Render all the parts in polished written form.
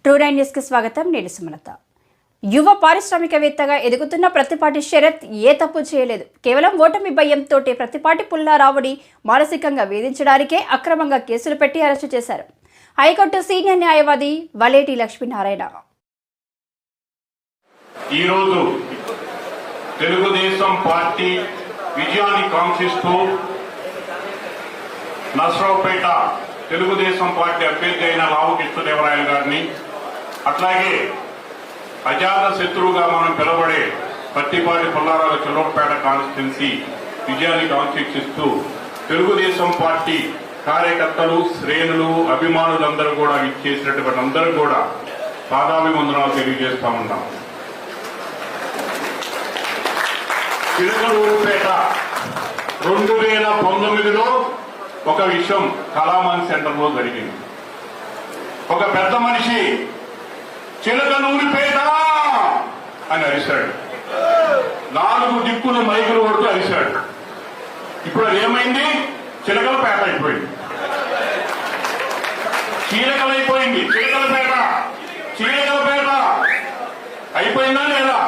ట్రూ9 news కి స్వాగతం. నేను సుమలత. యువ పారిశ్రామికవేత్తగా ఎదుగుతున్న ప్రతిపాటి శరత్ ఏ తప్పు చేయలేదు. కేవలం ఓటమి భయంతో ప్రతిపాటి పుల్లారావుని మానసికంగా వేధించడానికే అక్రమంగా కేసులు పెట్టి అరెస్టు చేశారు హైకోర్టు సీనియర్ న్యాయవాది వలేటి లక్ష్మీనారాయణ. ఈరోజు తెలుగుదేశం పార్టీ విజయాన్ని కాంక్షిస్తూ నర్సరావుపేట తెలుగుదేశం పార్టీ అభ్యర్థి అయిన లావు కృష్ణదేవరాయలు గారిని, అట్లాగే అజాత శత్రువుగా మనం పిలువబడే పత్తిపాటి పుల్లారావు చెరువుపేట కాన్స్టిట్యున్సీ విజయాన్ని కాంక్షిస్తూ తెలుగుదేశం పార్టీ కార్యకర్తలు, శ్రేణులు, అభిమానులందరూ కూడా ఇచ్చేసినటువంటి అందరూ కూడా పాదాభివందనాలు తెలియజేస్తా ఉన్నాం. చిలకలూరుపేట 2019లో ఒక విషయం కళామాన్ సెంటర్ లో జరిగింది. ఒక పెద్ద మనిషి చిలకలూరుపేట అని అరిశాడు. 4 దిక్కులు మైకులు కొడుతూ అరిశాడు. ఇప్పుడు అది ఏమైంది? చిలకలపేట అయిపోయింది, చీలకలైపోయింది. చిలకలపేట అయిపోయిందా లేదా?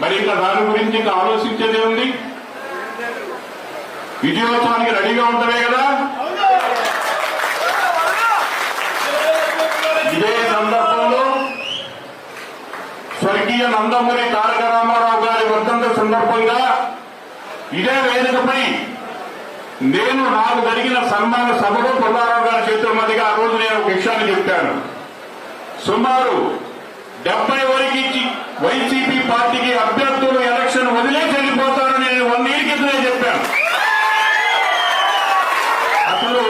మరి ఇంకా దాని గురించి ఇంకా ఆలోచించేదే ఉంది. విజయోత్సవానికి రెడీగా ఉంటవే కదా. ఇదే సందర్భంలో స్వర్గీయ నందమూరి తారక రామారావు గారి వర్ధంతి సందర్భంగా ఇదే వేదికపై నాకు జరిగిన సన్మాన సభలో పుల్లారావు గారి చేతుల మధ్యగా ఆ రోజు నేను ఒక విషయాన్ని చెప్పాను. సుమారు 70 వరకు వైసీపీ పార్టీకి అభ్యర్థులు ఎలక్షన్ వదిలేసి వెళ్ళిపోతారని నేను 1 ఇయర్ క్రితమే చెప్పాను. అసలు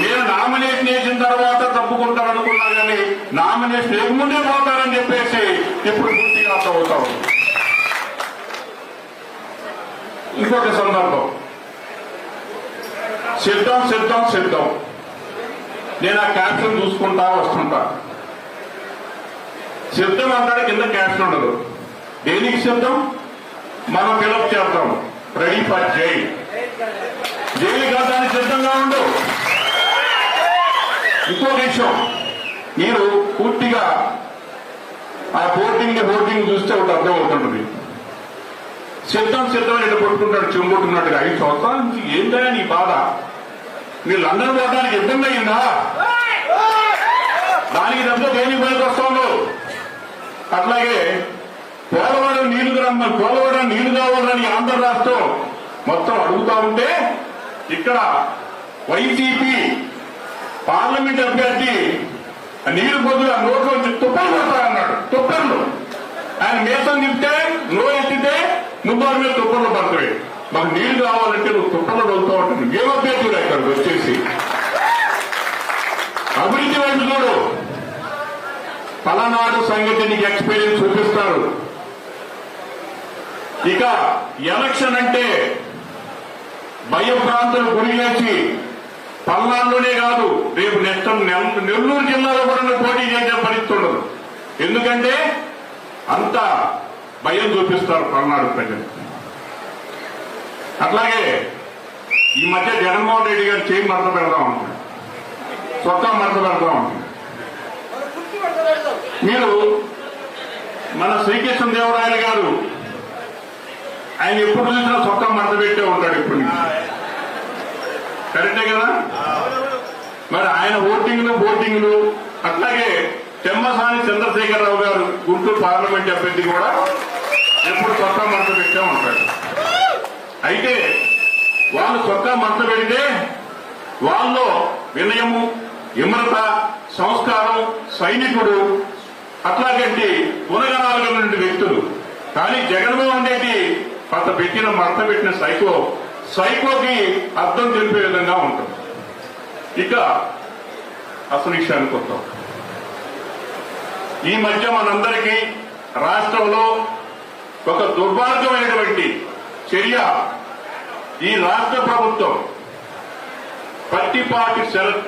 నేను నామినేషన్ వేసిన తర్వాత తప్పుకుంటారనుకున్నా కానీ నామినేషన్ వేయకముందే పోతారని చెప్పేసి ఇప్పుడు పూర్తిగా అర్థమవుతాం. ఇంకొక సందర్భం, సిద్ధం నేను ఆ క్యాప్షన్ చూసుకుంటా వస్తుంటా. సిద్ధం అంటాడు, కింద క్యాప్షన్ ఉండదు. దేనికి సిద్ధం? మనం ఫిలప్ చేద్దాం, రెడీ ఫర్ జైల్. జైలు కాదానికి సిద్ధంగా ఉండు. ఇంకో విషయం, మీరు పూర్తిగా ఆ హోర్డింగ్ చూస్తే ఒకటి అర్థం అవుతుంటుంది. సిద్ధం ఎట్లా కొట్టుకుంటాడు, చెంబుట్టున్నట్టుగా. 5 సంవత్సరాల నుంచి ఏంటా నీ బాధ? మీరు లండన్ పోవడానికి ఇబ్బంది అయిందా? దానికి తప్ప దేనికి పనికి వస్తాము. అట్లాగే పోలవరం నీళ్లు కావాలని ఆంధ్ర రాష్ట్రం మొత్తం అడుగుతా ఉంటే ఇక్కడ వైసీపీ పార్లమెంట్ అభ్యర్థి నీళ్లు పొద్దుగా నోట్లోంచి తుప్పలు పడతారన్నాడు. తుప్పర్లు ఆయన మేసం తిప్పితే నోరు ఎత్తితే ముద్దారు మీద తుప్పర్లు పడతాయి. మాకు నీళ్లు కావాలంటే నువ్వు తుప్పలు వెళ్తూ ఉంటుంది. ఏం అభ్యర్థులు ఇక్కడికి వచ్చేసి అభివృద్ధి వైపు చూడు. పలనాడు సంగతి నీకు ఎక్స్పీరియన్స్ చూపిస్తారు. ఇక ఎలక్షన్ అంటే భయభ్రాంతులు గురిచేసి పల్నాడులోనే కాదు, రేపు నెక్స్ట్ నెల్లూరు జిల్లాలో కూడా పోటీ చేసే పరిస్థితి ఉండదు. ఎందుకంటే అంత భయం చూపిస్తారు పల్నాడు ప్రజలు. అట్లాగే ఈ మధ్య జగన్మోహన్ రెడ్డి గారు చేయి మరత పెడతా ఉంటారు, చొక్కా మరత పెడతా ఉంటారు. మీరు మన శ్రీకృష్ణదేవరాయలు గారు ఆయన ఎప్పుడు చూసినా చొక్కా మరత పెట్టే ఉంటాడు. ఇప్పుడు కరెక్టే కదా. మరి ఆయన ఓటింగ్లు అట్లాగే తెమ్మసాని చంద్రశేఖరరావు గారు గుంటూరు పార్లమెంట్ అభ్యర్థి కూడా ఎప్పుడు చొక్కా మరత పెట్టే ఉంటాడు. అయితే వాళ్ళు చొక్కా మరత పెడితే వాళ్ళలో వినయము, విమ్రత, సంస్కారం, సైనికుడు అట్లాగంటి గుణగణాలు కలిగిన వ్యక్తులు. కానీ జగన్మోహన్ రెడ్డి మరత పెట్టిన సైకోకి అర్థం తెలిపే విధంగా ఉంటుంది. ఇక అసలు విషయానికి వస్తాం. ఈ మధ్య మనందరికీ రాష్ట్రంలో ఒక దుర్మార్గమైనటువంటి చర్య, ఈ రాష్ట్ర ప్రభుత్వం పత్తిపాటి శరత్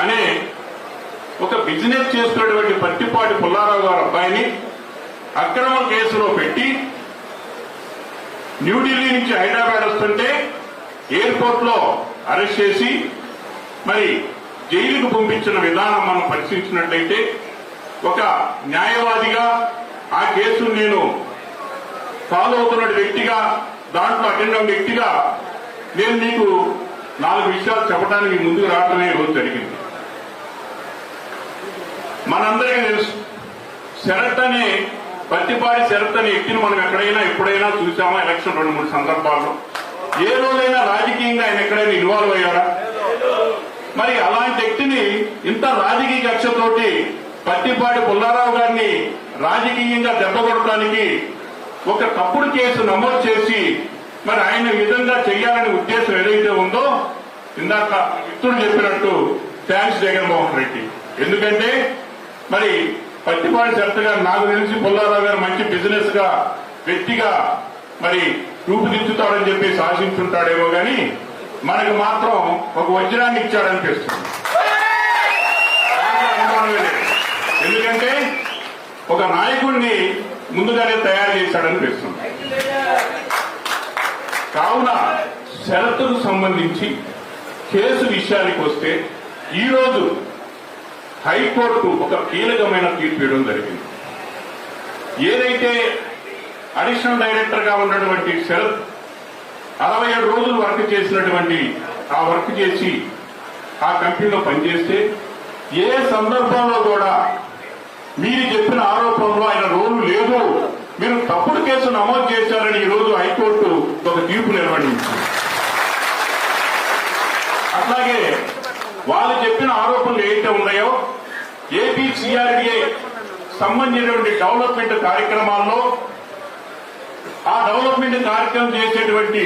అనే ఒక బిజినెస్ చేస్తున్నటువంటి పత్తిపాటి పుల్లారావు గారు అబ్బాయిని అక్రమ కేసులో పెట్టి న్యూఢిల్లీ నుంచి హైదరాబాద్ వస్తుంటే ఎయిర్పోర్ట్ లో అరెస్ట్ చేసి మరి జైలుకు పంపించిన విధానం మనం పరిశీలించినట్లయితే ఒక న్యాయవాదిగా ఆ కేసును నేను ఫాలో అవుతున్న వ్యక్తిగా, దాంట్లో అటెండ్ అయిన వ్యక్తిగా నేను మీకు 4 విషయాలు చెప్పడానికి ముందుకు రావడమే రోజు జరిగింది. మనందరికీ తెలుసు, శరత్ అనే పత్తిపాటి శరత్ అనే వ్యక్తిని మనం ఎక్కడైనా ఎప్పుడైనా చూసామా? ఎలక్షన్ 2-3 సందర్భాల్లో. ఏ రోజైనా రాజకీయంగా ఆయన ఎక్కడైనా ఇన్వాల్వ్ అయ్యారా? మరి అలాంటి వ్యక్తిని ఇంత రాజకీయ కక్షతోటి పత్తిపాటి పుల్లారావు గారిని రాజకీయంగా దెబ్బకొట్టడానికి ఒక తప్పుడు కేసు నమోదు చేసి మరి ఆయన విధంగా చేయాలనే ఉద్దేశం ఏదైతే ఉందో, ఇందాక మిత్రుడు చెప్పినట్టు థ్యాంక్స్ జగన్మోహన్ రెడ్డి. ఎందుకంటే మరి పత్తిపాటి శరత్ గారు నాకు తెలిసి పుల్లారావు గారు మంచి బిజినెస్ గా వ్యక్తిగా మరి రూపుదిద్దుతాడని చెప్పేసి ఆశించుంటాడేమో గాని మనకు మాత్రం ఒక వజ్రాన్ని ఇచ్చాడనిపిస్తుంది. ఎందుకంటే ఒక నాయకుడిని ముందుగానే తయారు చేశాడనిపిస్తుంది. కావున షరతుకు సంబంధించి కేసు విషయానికి వస్తే ఈరోజు హైకోర్టు ఒక కీలకమైన తీర్పు ఇవ్వడం జరిగింది. ఏదైతే అడిషనల్ డైరెక్టర్ గా ఉన్నటువంటి శరత్ 67 రోజులు వర్క్ చేసినటువంటి ఆ వర్క్ చేసి ఆ కంపెనీలో పనిచేస్తే ఏ సందర్భంలో కూడా మీరు చెప్పిన ఆరోపణలో ఆయన రోలు లేదు, మీరు తప్పుడు కేసు నమోదు చేశారని ఈ రోజు హైకోర్టు ఒక తీర్పు నిర్వహించింది. అట్లాగే వాళ్ళు చెప్పిన ఆరోపణలు ఏవైతే ఉన్నాయో ఏపీసీఆర్డీఏ సంబంధించినటువంటి డెవలప్మెంట్ కార్యక్రమాల్లో ఆ డెవలప్మెంట్ కార్యక్రమం చేసేటువంటి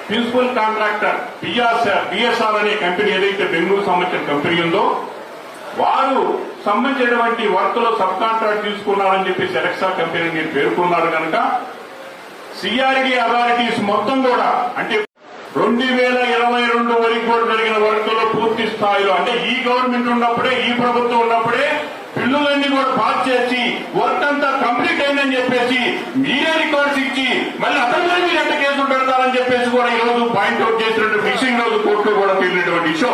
ప్రిన్సిపల్ కాంట్రాక్టర్ బిఎస్ఆర్ అనే కంపెనీ ఏదైతే బెంగళూరు సంబంధించిన కంపెనీ ఉందో వారు సంబంధించినటువంటి వర్క్ లో సబ్ కాంట్రాక్ట్ తీసుకున్నారని చెప్పి సెలెక్సా కంపెనీ మీరు పేర్కొన్నారు కనుక సిఆర్డీ అథారిటీస్ మొత్తం కూడా అంటే 2022 వరకు కూడా జరిగిన వర్క్ లో పూర్తి స్థాయిలో అంటే ఈ గవర్నమెంట్ ఉన్నప్పుడే ఈ ప్రభుత్వం ఉన్నప్పుడే బిల్లులన్నీ కూడా పాస్ చేసి వర్క్ అంతా కంప్లీట్ అయిందని చెప్పేసి మీరే రికార్డ్స్ ఇచ్చి మళ్ళీ అతని మీద మీరు ఎంత కేసులు పెడతారని చెప్పేసి కూడా ఈ రోజు పాయింట్అవుట్ చేసినటువంటి విషయం ఈ రోజు కోర్టులో కూడా తేలినటువంటి ఇష్యూ,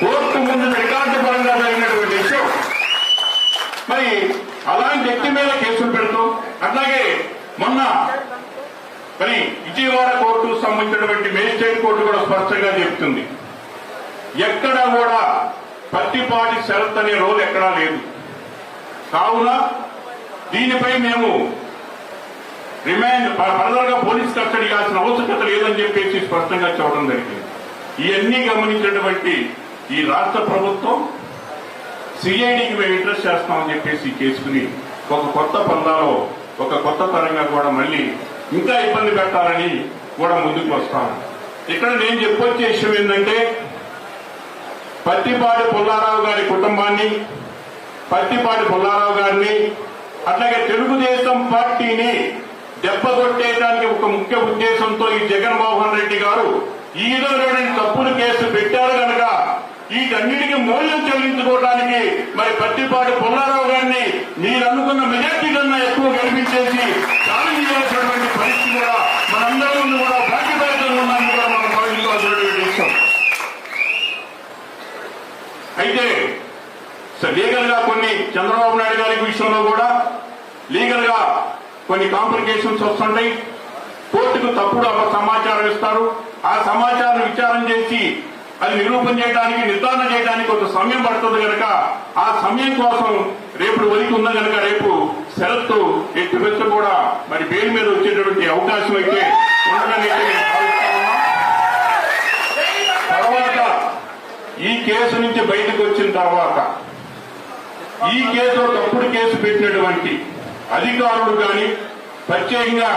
కోర్టు ముందు రికార్డు పరంగా జరిగినటువంటి ఇష్యూ. మరి అలాంటి వ్యక్తి మీద కేసులు పెడుతూ అట్లాగే మొన్న మరి విజయవాడ కోర్టుకు సంబంధించినటువంటి మేజిస్ట్రేట్ కోర్టు కూడా స్పష్టంగా చెప్తుంది, ఎక్కడా కూడా పత్తిపాటి శరత్ అనే రోల్ ఎక్కడా లేదు. కావున దీనిపై మేము రిమాండ్ ఫర్దర్ గా పోలీస్ కస్టడీ ఇవ్వాల్సిన అవసరత లేదని చెప్పేసి స్పష్టంగా చెప్పడం జరిగింది. ఇవన్నీ గమనించినటువంటి ఈ రాష్ట్ర ప్రభుత్వం సిఐడికి మేము ఇంట్రెస్ట్ చేస్తామని చెప్పేసి ఈ కేసుకుని ఒక కొత్త పందాలో ఒక కొత్త తరంగా కూడా మళ్ళీ ఇంకా ఇబ్బంది పెట్టాలని కూడా ముందుకు వస్తాము. ఇక్కడ నేను చెప్పొచ్చే విషయం ఏంటంటే పత్తిపాటి పుల్లారావు గారి కుటుంబాన్ని, పత్తిపాటి పుల్లారావు గారిని అట్లాగే తెలుగుదేశం పార్టీని దెబ్బకొట్టేయడానికి ఒక ముఖ్య ఉద్దేశంతో ఈ జగన్మోహన్ రెడ్డి గారు ఈ విధమైన తప్పుడు కేసు పెట్టారు కనుక వీటన్నిటికీ మూల్యం చెల్లించుకోవడానికి మరి పత్తిపాటి పుల్లారావు గారిని మీరు అనుకున్న మెజార్టీ కన్నా ఎక్కువ గెలిపించేసి ఛాలెంజ్ చేయాల్సినటువంటి పరిస్థితి కూడా మనందరి ముందు కూడా బాధ్యతలు ఉన్నాయని కూడా మనం భావించాల్సినటువంటి విషయం. అయితే లీగల్ గా కొన్ని చంద్రబాబు నాయుడు గారి విషయంలో కూడా లీగల్ గా కొన్ని కాంప్లికేషన్స్ వస్తుంటాయి. కోర్టుకు తప్పుడు సమాచారం ఇస్తారు. ఆ సమాచారం విచారణ చేసి అది నిరూపణ చేయడానికి నిర్ధారణ చేయడానికి కొంత సమయం పడుతుంది కనుక ఆ సమయం కోసం రేపు వరకు ఉన్న కనుక రేపు శరత్ ఎట్టి పెద్ద కూడా మరి బెయిల్ మీద వచ్చేటువంటి అవకాశం అయితే ఉండదని తర్వాత ఈ కేసు నుంచి బయటకు వచ్చిన తర్వాత ఈ కేసులో తప్పుడు కేసు పెట్టినటువంటి అధికారులు కానీ ప్రత్యేకంగా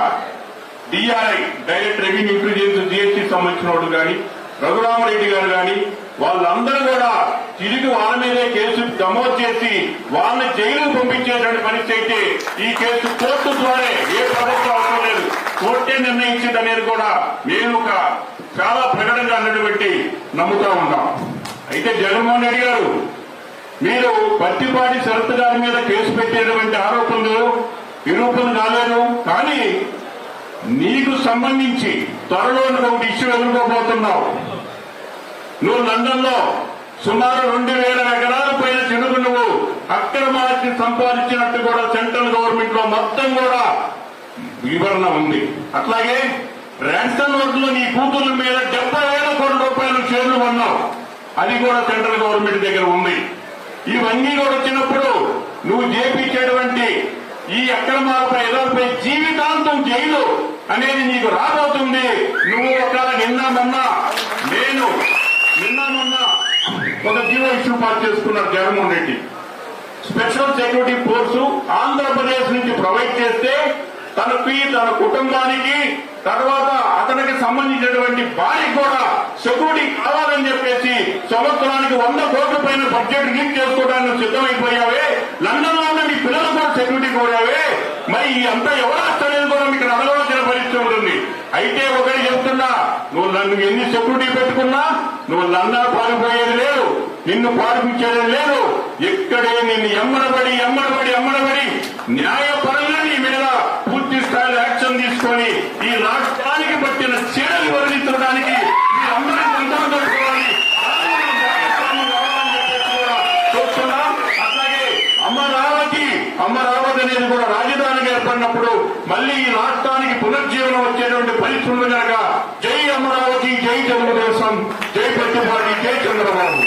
DRI direct revenue intelligence GST సంబంధించిన వాళ్ళు కానీ రఘురామరెడ్డి గారు కానీ వాళ్ళందరూ కూడా తిరిగి వాళ్ళ మీదే కేసు నమోదు చేసి వాళ్ళని జైలుకు పంపించేటువంటి పరిస్థితి అయితే ఈ కేసు కోర్టు ద్వారా ఏ ప్రభుత్వం అవసరం లేదు, కోర్టే నిర్ణయించింది అనేది కూడా మేము ఒక చాలా ప్రకటనగా అన్నటువంటి నమ్ముతా ఉన్నాం. అయితే జగన్మోహన్ రెడ్డి గారు మీరు పత్తిపాటి శరత్ గారి మీద కేసు పెట్టేటువంటి ఆరోపణలు నిరూపణ కాలేదు, కానీ నీకు సంబంధించి త్వరలో ఒకటి ఇష్యూ ఎదుర్కోబోతున్నావు. నువ్వు లండన్ లో సుమారు 2000 ఎకరాల పైన చెరుకు నువ్వు అక్రమార్చి సంపాదించినట్టు కూడా సెంట్రల్ గవర్నమెంట్ లో మొత్తం కూడా వివరణ ఉంది. అట్లాగే ర్యాన్సన్ వర్క్ లో నీ కూతుర్ల మీద 70,000 కోట్ల రూపాయలు షేర్లు కొన్నావు, అది కూడా సెంట్రల్ గవర్నమెంట్ దగ్గర ఉంది. ఇవన్నీ కూడా వచ్చినప్పుడు నువ్వు చేపించేటువంటి ఈ అక్రమాలపై ఎదురుపై జీవితాంతం జైలు అనేది నీకు రాబోతుంది. నువ్వు ఒకవేళ నిన్న మొన్న ఒక జీవో ఇష్యూ పాస్ చేసుకున్నారు Jaganmohan Reddy. Special security force Andhra Pradesh నుంచి ప్రొవైడ్ చేస్తే తనకి తన కుటుంబానికి తర్వాత అతనికి సంబంధించినటువంటి భార్యకి కూడా సెక్యూరిటీ కావాలని చెప్పేసి సంవత్సరానికి 100 కోట్ల పైన బడ్జెట్ రిలీజ్ చేసుకోవడానికి సిద్ధమైపోయావే. లండన్ లో ఉన్న నీ పిల్లలు కూడా సెక్యూరిటీ కోరావే. మరి ఈ అంతా ఎవరు అనేది కూడా మీకు అడగవలసిన పరిస్థితి ఉంటుంది. అయితే ఒకటి చెప్తున్నా, నువ్వు నన్ను ఎన్ని సెక్యూరిటీ పెట్టుకున్నా నువ్వు లండన్ పారిపోయేది లేదు, నిన్ను పారిపించేది లేదు. ఇక్కడే నిన్ను ఎమ్మడబడి న్యాయపరంగా నీ మీద పూర్తి స్థాయిలో యాక్షన్ తీసుకొని ఈ రాష్ట్రానికి పట్టిన చీడలు వివరించడానికి మీరందరినీ సంతోషం చేసుకోవాలి. చూస్తున్నాం. అట్లాగే అమరావతి అనేది కూడా రాజధానిగా ఏర్పడినప్పుడు మళ్ళీ ఈ రాష్ట్రానికి పునర్జీవనం వచ్చేటువంటి పరిస్థితులు కనుక జై అమరావతి, జై తెలుగుదేశం, జై ప్రతిపాటి, జై చంద్రబాబు.